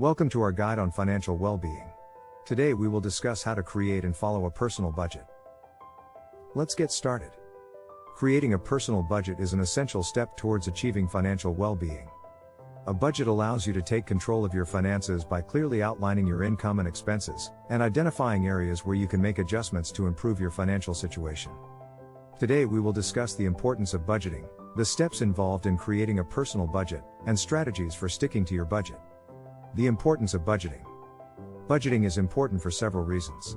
Welcome to our guide on financial well-being. Today we will discuss how to create and follow a personal budget. Let's get started. Creating a personal budget is an essential step towards achieving financial well-being. A budget allows you to take control of your finances by clearly outlining your income and expenses, and identifying areas where you can make adjustments to improve your financial situation. Today we will discuss the importance of budgeting, the steps involved in creating a personal budget, and strategies for sticking to your budget. The importance of budgeting. Budgeting is important for several reasons.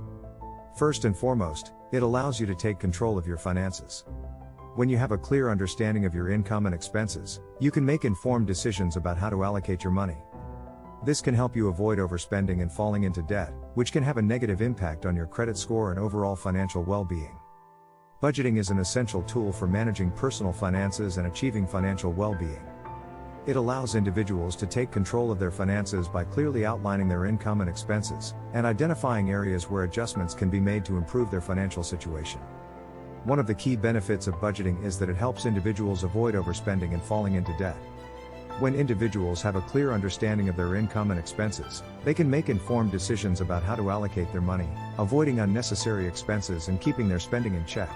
First and foremost, it allows you to take control of your finances. When you have a clear understanding of your income and expenses, you can make informed decisions about how to allocate your money. This can help you avoid overspending and falling into debt, which can have a negative impact on your credit score and overall financial well-being. Budgeting is an essential tool for managing personal finances and achieving financial well-being. It allows individuals to take control of their finances by clearly outlining their income and expenses, and identifying areas where adjustments can be made to improve their financial situation. One of the key benefits of budgeting is that it helps individuals avoid overspending and falling into debt. When individuals have a clear understanding of their income and expenses, they can make informed decisions about how to allocate their money, avoiding unnecessary expenses and keeping their spending in check.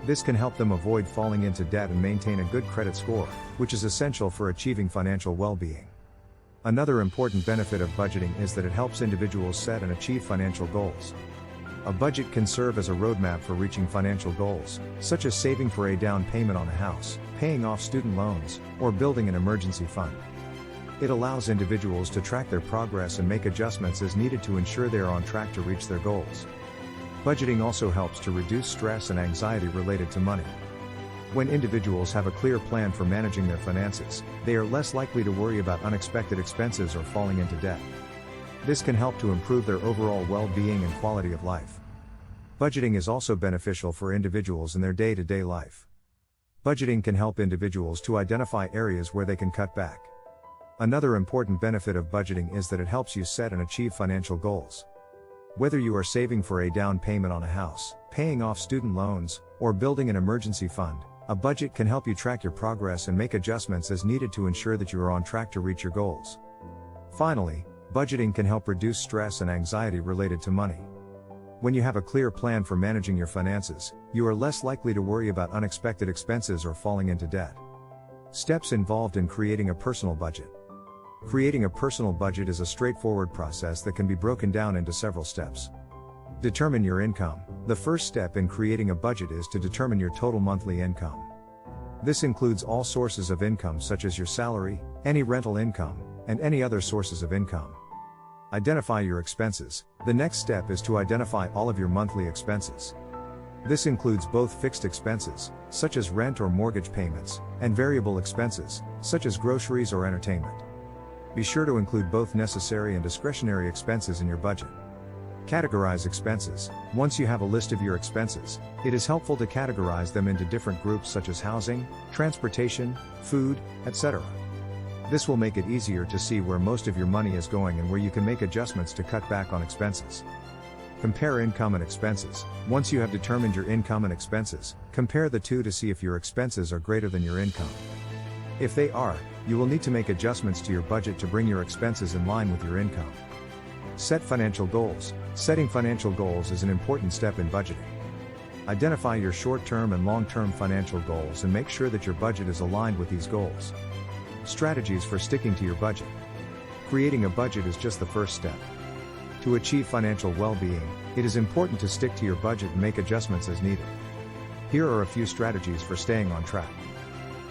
This can help them avoid falling into debt and maintain a good credit score, which is essential for achieving financial well-being. Another important benefit of budgeting is that it helps individuals set and achieve financial goals. A budget can serve as a roadmap for reaching financial goals, such as saving for a down payment on a house, paying off student loans, or building an emergency fund. It allows individuals to track their progress and make adjustments as needed to ensure they are on track to reach their goals. Budgeting also helps to reduce stress and anxiety related to money. When individuals have a clear plan for managing their finances, they are less likely to worry about unexpected expenses or falling into debt. This can help to improve their overall well-being and quality of life. Budgeting is also beneficial for individuals in their day-to-day life. Budgeting can help individuals to identify areas where they can cut back. Another important benefit of budgeting is that it helps you set and achieve financial goals. Whether you are saving for a down payment on a house, paying off student loans, or building an emergency fund, a budget can help you track your progress and make adjustments as needed to ensure that you are on track to reach your goals. Finally, budgeting can help reduce stress and anxiety related to money. When you have a clear plan for managing your finances, you are less likely to worry about unexpected expenses or falling into debt. Steps involved in creating a personal budget. Creating a personal budget is a straightforward process that can be broken down into several steps. Determine your income. The first step in creating a budget is to determine your total monthly income. This includes all sources of income such as your salary, any rental income, and any other sources of income. Identify your expenses. The next step is to identify all of your monthly expenses. This includes both fixed expenses, such as rent or mortgage payments, and variable expenses, such as groceries or entertainment. Be sure to include both necessary and discretionary expenses in your budget. Categorize expenses. Once you have a list of your expenses, it is helpful to categorize them into different groups such as housing, transportation, food, etc. This will make it easier to see where most of your money is going and where you can make adjustments to cut back on expenses. Compare income and expenses. Once you have determined your income and expenses, compare the two to see if your expenses are greater than your income. If they are, you will need to make adjustments to your budget to bring your expenses in line with your income. Set financial goals. Setting financial goals is an important step in budgeting. Identify your short-term and long-term financial goals and make sure that your budget is aligned with these goals. Strategies for sticking to your budget. Creating a budget is just the first step. To achieve financial well-being, it is important to stick to your budget and make adjustments as needed. Here are a few strategies for staying on track.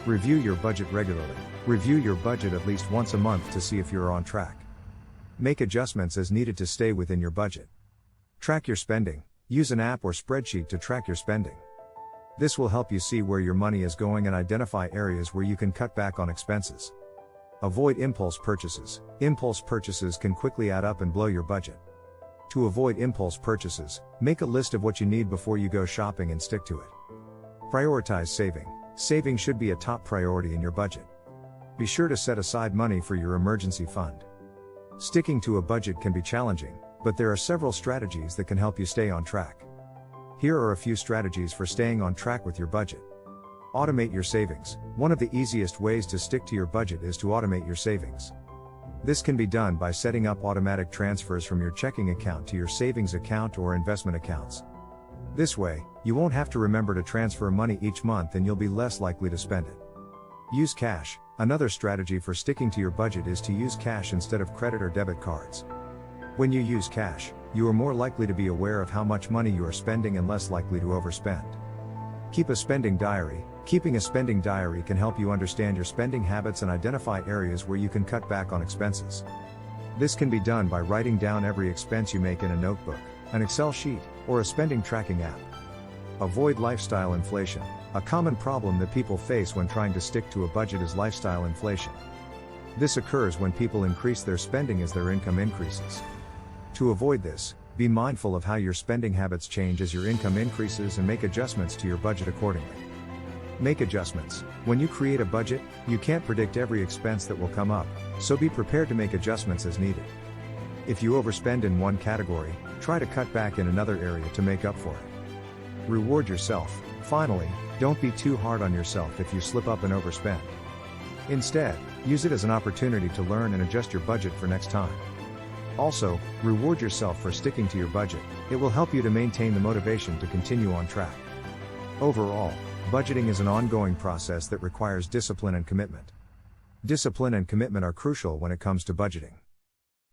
Review your budget regularly. Review your budget at least once a month to see if you are on track. Make adjustments as needed to stay within your budget. Track your spending. Use an app or spreadsheet to track your spending. This will help you see where your money is going and identify areas where you can cut back on expenses. Avoid impulse purchases. Impulse purchases can quickly add up and blow your budget. To avoid impulse purchases, make a list of what you need before you go shopping and stick to it. Prioritize saving. Saving should be a top priority in your budget. Be sure to set aside money for your emergency fund. Sticking to a budget can be challenging, but there are several strategies that can help you stay on track. Here are a few strategies for staying on track with your budget. Automate your savings. One of the easiest ways to stick to your budget is to automate your savings. This can be done by setting up automatic transfers from your checking account to your savings account or investment accounts. This way, you won't have to remember to transfer money each month and you'll be less likely to spend it. Use cash. Another strategy for sticking to your budget is to use cash instead of credit or debit cards. When you use cash, you are more likely to be aware of how much money you are spending and less likely to overspend. Keep a spending diary. Keeping a spending diary can help you understand your spending habits and identify areas where you can cut back on expenses. This can be done by writing down every expense you make in a notebook, an Excel sheet, or a spending tracking app. Avoid lifestyle inflation. A common problem that people face when trying to stick to a budget is lifestyle inflation. This occurs when people increase their spending as their income increases. To avoid this, be mindful of how your spending habits change as your income increases and make adjustments to your budget accordingly. Make adjustments. When you create a budget, you can't predict every expense that will come up, so be prepared to make adjustments as needed. If you overspend in one category, try to cut back in another area to make up for it. Reward yourself. Finally, don't be too hard on yourself if you slip up and overspend. Instead, use it as an opportunity to learn and adjust your budget for next time. Also, reward yourself for sticking to your budget. It will help you to maintain the motivation to continue on track. Overall, budgeting is an ongoing process that requires discipline and commitment. Discipline and commitment are crucial when it comes to budgeting.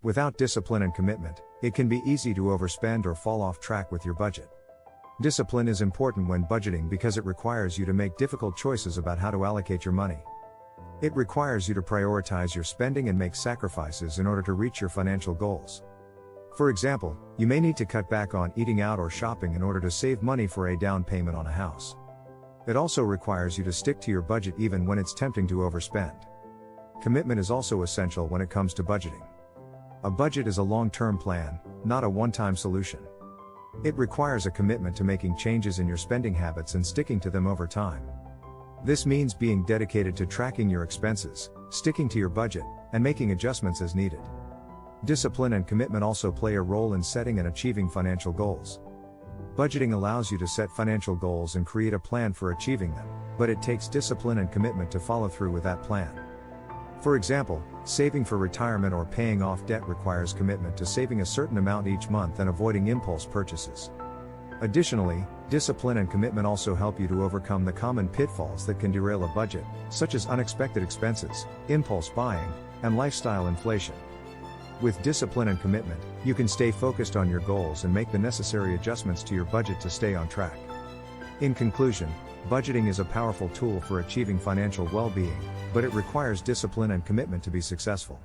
Without discipline and commitment, it can be easy to overspend or fall off track with your budget. Discipline is important when budgeting because it requires you to make difficult choices about how to allocate your money. It requires you to prioritize your spending and make sacrifices in order to reach your financial goals. For example, you may need to cut back on eating out or shopping in order to save money for a down payment on a house. It also requires you to stick to your budget even when it's tempting to overspend. Commitment is also essential when it comes to budgeting. A budget is a long-term plan, not a one-time solution. It requires a commitment to making changes in your spending habits and sticking to them over time. This means being dedicated to tracking your expenses, sticking to your budget, and making adjustments as needed. Discipline and commitment also play a role in setting and achieving financial goals. Budgeting allows you to set financial goals and create a plan for achieving them, but it takes discipline and commitment to follow through with that plan. For example, saving for retirement or paying off debt requires commitment to saving a certain amount each month and avoiding impulse purchases. Additionally, discipline and commitment also help you to overcome the common pitfalls that can derail a budget, such as unexpected expenses, impulse buying, and lifestyle inflation. With discipline and commitment, you can stay focused on your goals and make the necessary adjustments to your budget to stay on track. In conclusion, budgeting is a powerful tool for achieving financial well-being, but it requires discipline and commitment to be successful.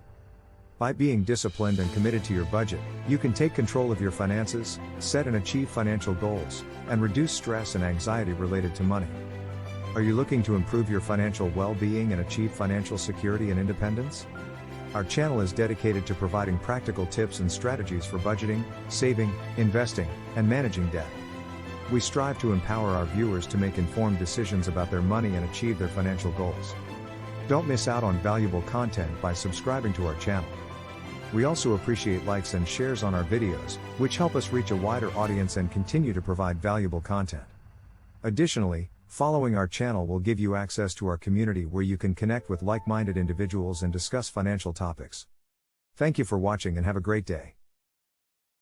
By being disciplined and committed to your budget, you can take control of your finances, set and achieve financial goals, and reduce stress and anxiety related to money. Are you looking to improve your financial well-being and achieve financial security and independence? Our channel is dedicated to providing practical tips and strategies for budgeting, saving, investing, and managing debt. We strive to empower our viewers to make informed decisions about their money and achieve their financial goals. Don't miss out on valuable content by subscribing to our channel. We also appreciate likes and shares on our videos, which help us reach a wider audience and continue to provide valuable content. Additionally, following our channel will give you access to our community where you can connect with like-minded individuals and discuss financial topics. Thank you for watching and have a great day.